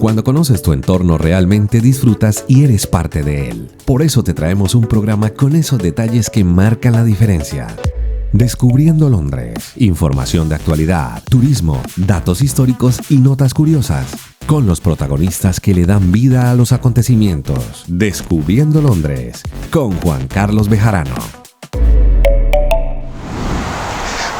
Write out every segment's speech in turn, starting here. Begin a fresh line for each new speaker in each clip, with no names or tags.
Cuando conoces tu entorno realmente disfrutas y eres parte de él. Por eso te traemos un programa con esos detalles que marcan la diferencia. Descubriendo Londres. Información de actualidad, turismo, datos históricos y notas curiosas. Con los protagonistas que le dan vida a los acontecimientos. Descubriendo Londres. Con Juan Carlos Bejarano.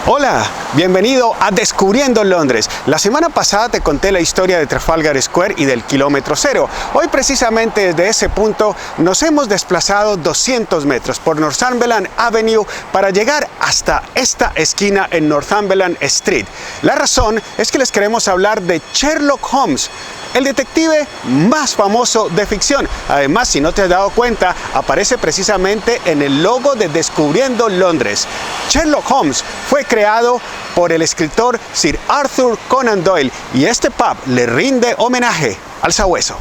Hola, bienvenido a Descubriendo Londres. La semana pasada te conté la historia de Trafalgar Square y del kilómetro cero. Hoy precisamente desde ese punto nos hemos desplazado 200 metros por Northumberland Avenue para llegar hasta esta esquina en Northumberland Street. La razón es que les queremos hablar de Sherlock Holmes, el detective más famoso de ficción. Además, si no te has dado cuenta, aparece precisamente en el logo de Descubriendo Londres. Sherlock Holmes fue creado por el escritor Sir Arthur Conan Doyle y este pub le rinde homenaje al sabueso.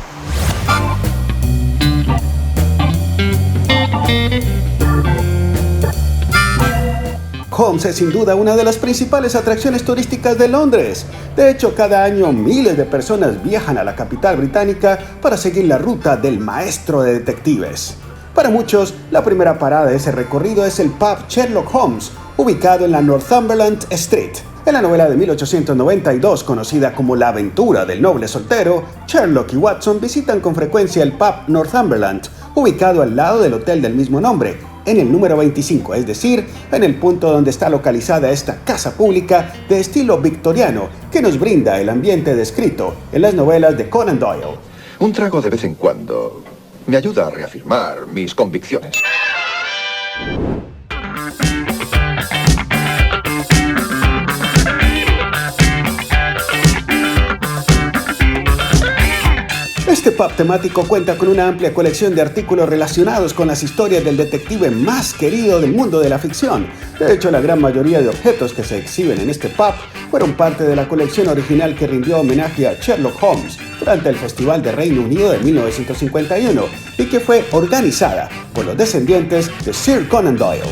Holmes es sin duda una de las principales atracciones turísticas de Londres. De hecho, cada año miles de personas viajan a la capital británica para seguir la ruta del maestro de detectives. Para muchos, la primera parada de ese recorrido es el pub Sherlock Holmes, ubicado en la Northumberland Street. En la novela de 1892, conocida como La aventura del noble soltero, Sherlock y Watson visitan con frecuencia el pub Northumberland, ubicado al lado del hotel del mismo nombre, en el número 25, es decir, en el punto donde está localizada esta casa pública de estilo victoriano que nos brinda el ambiente descrito en las novelas de Conan Doyle.
Un trago de vez en cuando me ayuda a reafirmar mis convicciones.
Este pub temático cuenta con una amplia colección de artículos relacionados con las historias del detective más querido del mundo de la ficción. De hecho, la gran mayoría de objetos que se exhiben en este pub fueron parte de la colección original que rindió homenaje a Sherlock Holmes durante el Festival de Reino Unido de 1951 y que fue organizada por los descendientes de Sir Conan Doyle.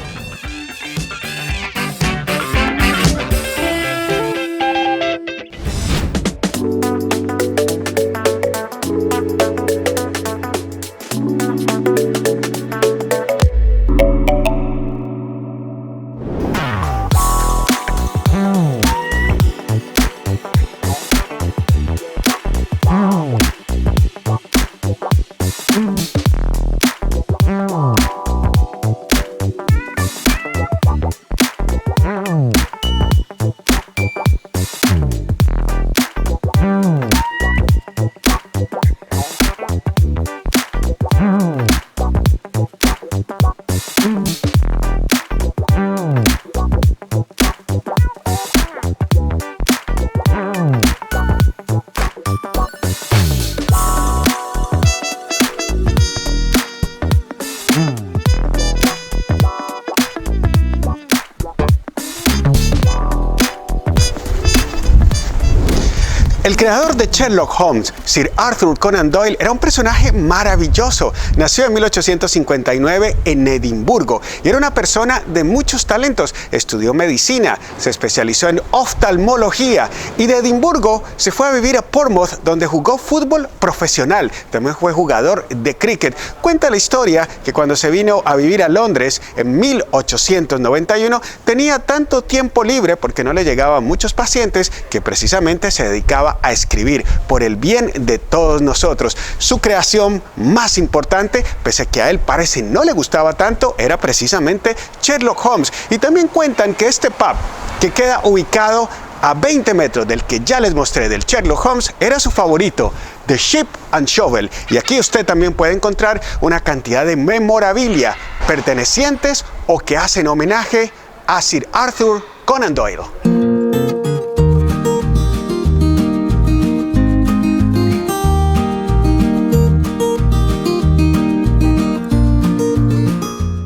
El creador de Sherlock Holmes, Sir Arthur Conan Doyle, era un personaje maravilloso. Nació en 1859 en Edimburgo y era una persona de muchos talentos. Estudió medicina, se especializó en oftalmología y de Edimburgo se fue a vivir a Portsmouth, donde jugó fútbol profesional. También fue jugador de cricket. Cuenta la historia que cuando se vino a vivir a Londres en 1891 tenía tanto tiempo libre porque no le llegaban muchos pacientes que precisamente se dedicaba a escribir por el bien de todos nosotros. Su creación más importante, pese a que a él parece no le gustaba tanto, era precisamente Sherlock Holmes. Y también cuentan que este pub, que queda ubicado a 20 metros del que ya les mostré del Sherlock Holmes, era su favorito, The Ship and Shovel. Y aquí usted también puede encontrar una cantidad de memorabilia pertenecientes o que hacen homenaje a Sir Arthur Conan Doyle.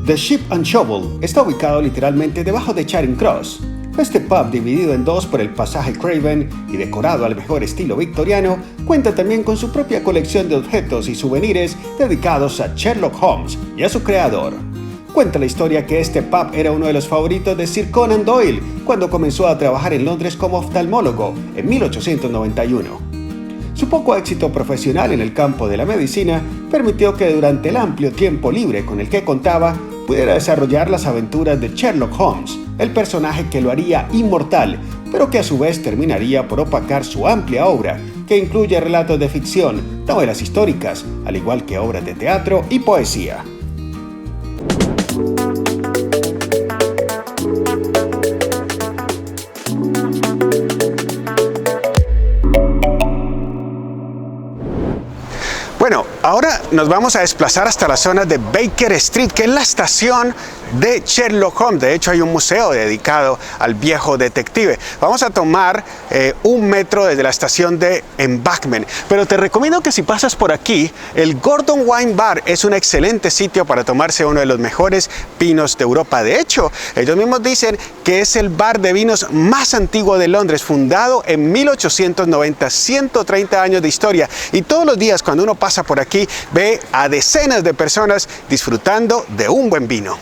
The Ship and Shovel está ubicado literalmente debajo de Charing Cross. Este pub, dividido en dos por el pasaje Craven y decorado al mejor estilo victoriano, cuenta también con su propia colección de objetos y souvenirs dedicados a Sherlock Holmes y a su creador. Cuenta la historia que este pub era uno de los favoritos de Sir Conan Doyle cuando comenzó a trabajar en Londres como oftalmólogo en 1891. Su poco éxito profesional en el campo de la medicina permitió que durante el amplio tiempo libre con el que contaba, pudiera desarrollar las aventuras de Sherlock Holmes, el personaje que lo haría inmortal, pero que a su vez terminaría por opacar su amplia obra, que incluye relatos de ficción, novelas históricas, al igual que obras de teatro y poesía. Bueno, ahora nos vamos a desplazar hasta la zona de Baker Street, que es la estación de Sherlock Holmes. De hecho, hay un museo dedicado al viejo detective. Vamos a tomar un metro desde la estación de Embankment. Pero te recomiendo que si pasas por aquí, el Gordon Wine Bar es un excelente sitio para tomarse uno de los mejores vinos de Europa. De hecho, ellos mismos dicen que es el bar de vinos más antiguo de Londres, fundado en 1890, 130 años de historia. Y todos los días cuando uno pasa por aquí, ve a decenas de personas disfrutando de un buen vino.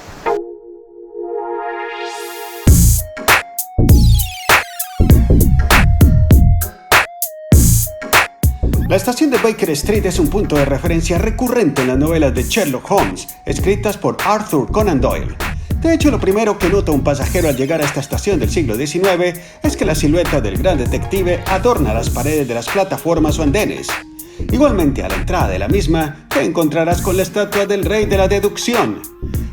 La estación de Baker Street es un punto de referencia recurrente en las novelas de Sherlock Holmes, escritas por Arthur Conan Doyle. De hecho, lo primero que nota un pasajero al llegar a esta estación del siglo XIX es que la silueta del gran detective adorna las paredes de las plataformas o andenes. Igualmente, a la entrada de la misma, te encontrarás con la estatua del rey de la deducción.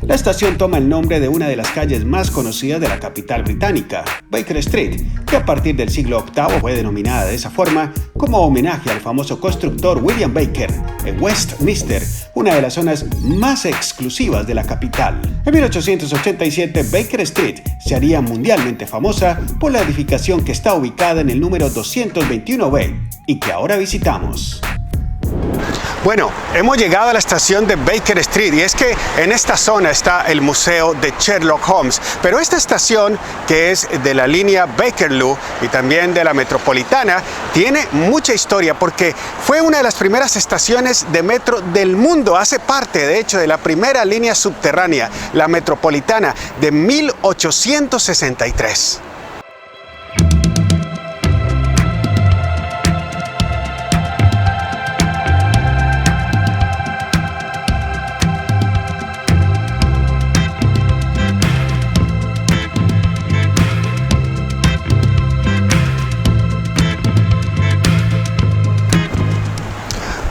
La estación toma el nombre de una de las calles más conocidas de la capital británica, Baker Street, que a partir del siglo VIII fue denominada de esa forma como homenaje al famoso constructor William Baker, en Westminster, una de las zonas más exclusivas de la capital. En 1887, Baker Street se haría mundialmente famosa por la edificación que está ubicada en el número 221B y que ahora visitamos. Bueno, hemos llegado a la estación de Baker Street y es que en esta zona está el museo de Sherlock Holmes, pero esta estación, que es de la línea Bakerloo y también de la metropolitana, tiene mucha historia porque fue una de las primeras estaciones de metro del mundo. Hace parte, de hecho, de la primera línea subterránea, la metropolitana, de 1863.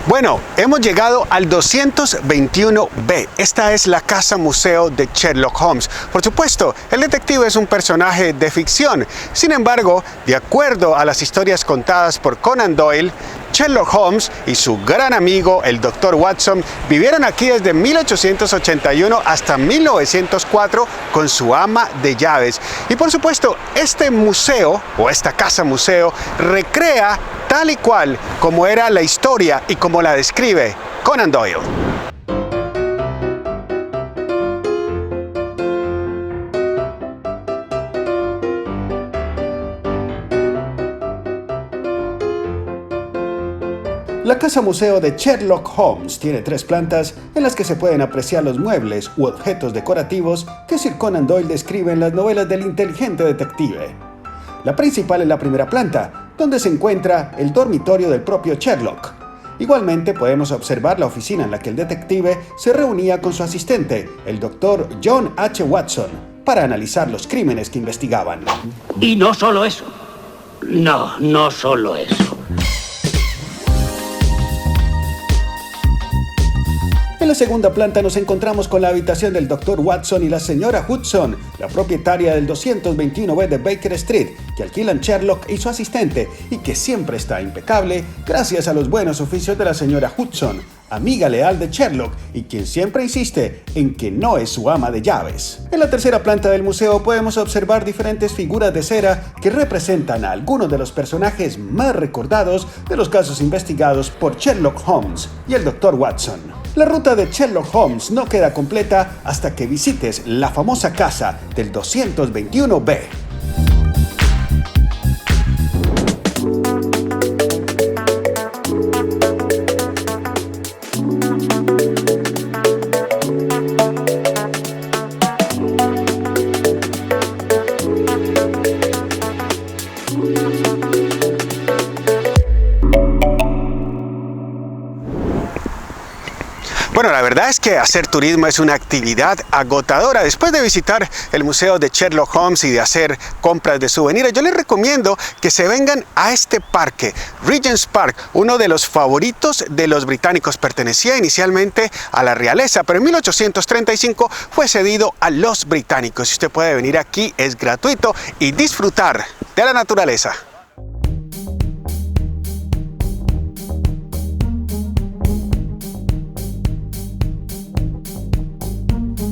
Bueno, hemos llegado al 221B. Esta es la casa museo de Sherlock Holmes. Por supuesto, el detective es un personaje de ficción. Sin embargo, de acuerdo a las historias contadas por Conan Doyle, Sherlock Holmes y su gran amigo, el Dr. Watson, vivieron aquí desde 1881 hasta 1904 con su ama de llaves. Y por supuesto, este museo, o esta casa museo, recrea tal y cual como era la historia y como la describe Conan Doyle. La casa museo de Sherlock Holmes tiene 3 plantas en las que se pueden apreciar los muebles u objetos decorativos que Sir Conan Doyle describe en las novelas del inteligente detective. La principal es la primera planta, donde se encuentra el dormitorio del propio Sherlock. Igualmente podemos observar la oficina en la que el detective se reunía con su asistente, el Dr. John H. Watson, para analizar los crímenes que investigaban.
Y no solo eso. No solo eso.
En la segunda planta nos encontramos con la habitación del Dr. Watson y la señora Hudson, la propietaria del 221B de Baker Street, que alquilan Sherlock y su asistente, y que siempre está impecable gracias a los buenos oficios de la señora Hudson, amiga leal de Sherlock y quien siempre insiste en que no es su ama de llaves. En la tercera planta del museo podemos observar diferentes figuras de cera que representan a algunos de los personajes más recordados de los casos investigados por Sherlock Holmes y el Dr. Watson. La ruta de Sherlock Holmes no queda completa hasta que visites la famosa casa del 221B. Bueno, la verdad es que hacer turismo es una actividad agotadora. Después de visitar el museo de Sherlock Holmes y de hacer compras de souvenirs, yo les recomiendo que se vengan a este parque, Regent's Park, uno de los favoritos de los británicos. Pertenecía inicialmente a la realeza, pero en 1835 fue cedido a los británicos. Y usted puede venir aquí, es gratuito, y disfrutar de la naturaleza.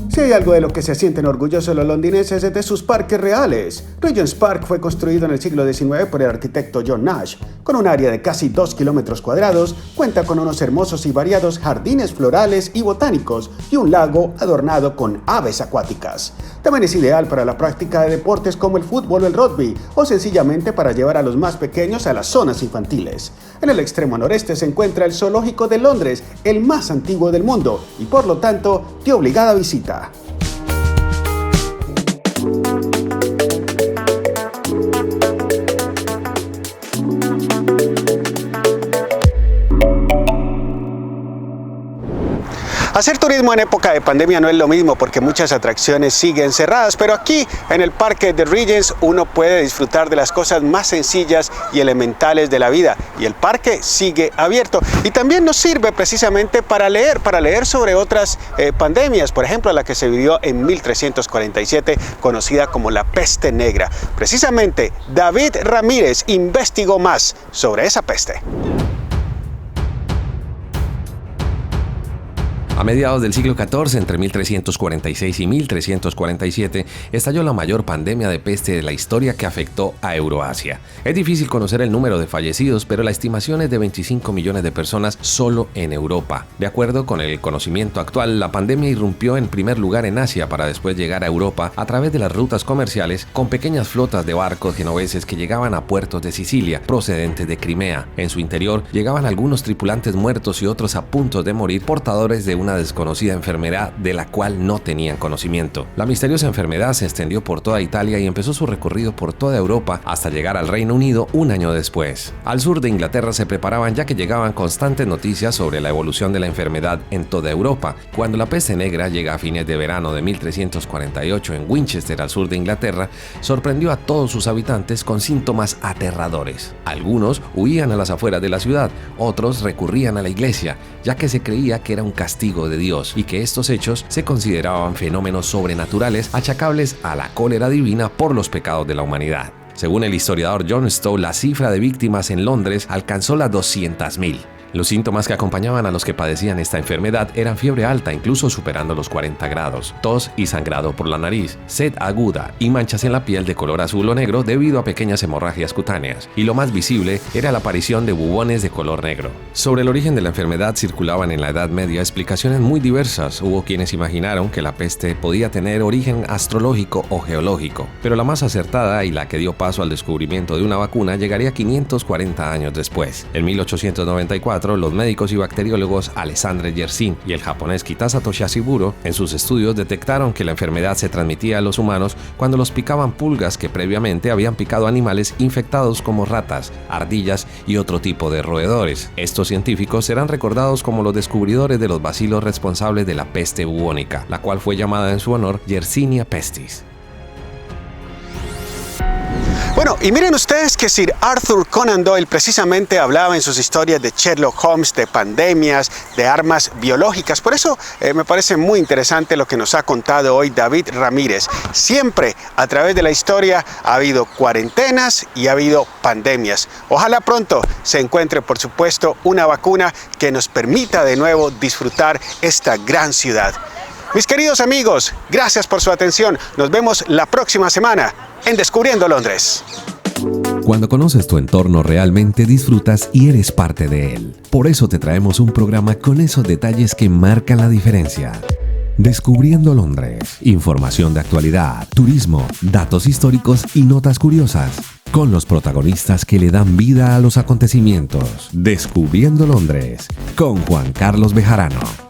Si hay algo de lo que se sienten orgullosos los londinenses es de sus parques reales. Regent's Park fue construido en el siglo XIX por el arquitecto John Nash. Con un área de casi 2 kilómetros cuadrados, cuenta con unos hermosos y variados jardines florales y botánicos y un lago adornado con aves acuáticas. También es ideal para la práctica de deportes como el fútbol o el rugby, o sencillamente para llevar a los más pequeños a las zonas infantiles. En el extremo noreste se encuentra el Zoológico de Londres, el más antiguo del mundo, y por lo tanto, de obligada visita. Hacer turismo en época de pandemia no es lo mismo porque muchas atracciones siguen cerradas, pero aquí en el parque de Regent's uno puede disfrutar de las cosas más sencillas y elementales de la vida, y el parque sigue abierto. Y también nos sirve precisamente para leer sobre otras pandemias, por ejemplo la que se vivió en 1347, conocida como la peste negra. Precisamente David Ramírez investigó más sobre esa peste.
A mediados del siglo XIV, entre 1346 y 1347, estalló la mayor pandemia de peste de la historia que afectó a Euroasia. Es difícil conocer el número de fallecidos, pero la estimación es de 25 millones de personas solo en Europa. De acuerdo con el conocimiento actual, la pandemia irrumpió en primer lugar en Asia para después llegar a Europa a través de las rutas comerciales con pequeñas flotas de barcos genoveses que llegaban a puertos de Sicilia, procedentes de Crimea. En su interior llegaban algunos tripulantes muertos y otros a punto de morir, portadores de una desconocida enfermedad de la cual no tenían conocimiento. La misteriosa enfermedad se extendió por toda Italia y empezó su recorrido por toda Europa hasta llegar al Reino Unido un año después. Al sur de Inglaterra se preparaban ya que llegaban constantes noticias sobre la evolución de la enfermedad en toda Europa. Cuando la peste negra llega a fines de verano de 1348 en Winchester, al sur de Inglaterra, sorprendió a todos sus habitantes con síntomas aterradores. Algunos huían a las afueras de la ciudad, otros recurrían a la iglesia, ya que se creía que era un castigo de Dios y que estos hechos se consideraban fenómenos sobrenaturales achacables a la cólera divina por los pecados de la humanidad. Según el historiador John Stowe, la cifra de víctimas en Londres alcanzó las 200.000. Los síntomas que acompañaban a los que padecían esta enfermedad eran fiebre alta, incluso superando los 40 grados, tos y sangrado por la nariz, sed aguda y manchas en la piel de color azul o negro debido a pequeñas hemorragias cutáneas, y lo más visible era la aparición de bubones de color negro. Sobre el origen de la enfermedad circulaban en la Edad Media explicaciones muy diversas. Hubo quienes imaginaron que la peste podía tener origen astrológico o geológico, pero la más acertada y la que dio paso al descubrimiento de una vacuna llegaría 540 años después. En 1894, los médicos y bacteriólogos Alessandro Yersin y el japonés Kitasa Toshihiro en sus estudios detectaron que la enfermedad se transmitía a los humanos cuando los picaban pulgas que previamente habían picado animales infectados como ratas, ardillas y otro tipo de roedores. Estos científicos serán recordados como los descubridores de los bacilos responsables de la peste bubónica, la cual fue llamada en su honor Yersinia pestis.
Bueno, y miren ustedes que Sir Arthur Conan Doyle precisamente hablaba en sus historias de Sherlock Holmes, de pandemias, de armas biológicas. Por eso me parece muy interesante lo que nos ha contado hoy David Ramírez. Siempre a través de la historia ha habido cuarentenas y ha habido pandemias. Ojalá pronto se encuentre, por supuesto, una vacuna que nos permita de nuevo disfrutar esta gran ciudad. Mis queridos amigos, gracias por su atención. Nos vemos la próxima semana en Descubriendo Londres.
Cuando conoces tu entorno realmente disfrutas y eres parte de él. Por eso te traemos un programa con esos detalles que marcan la diferencia. Descubriendo Londres. Información de actualidad, turismo, datos históricos y notas curiosas. Con los protagonistas que le dan vida a los acontecimientos. Descubriendo Londres. Con Juan Carlos Bejarano.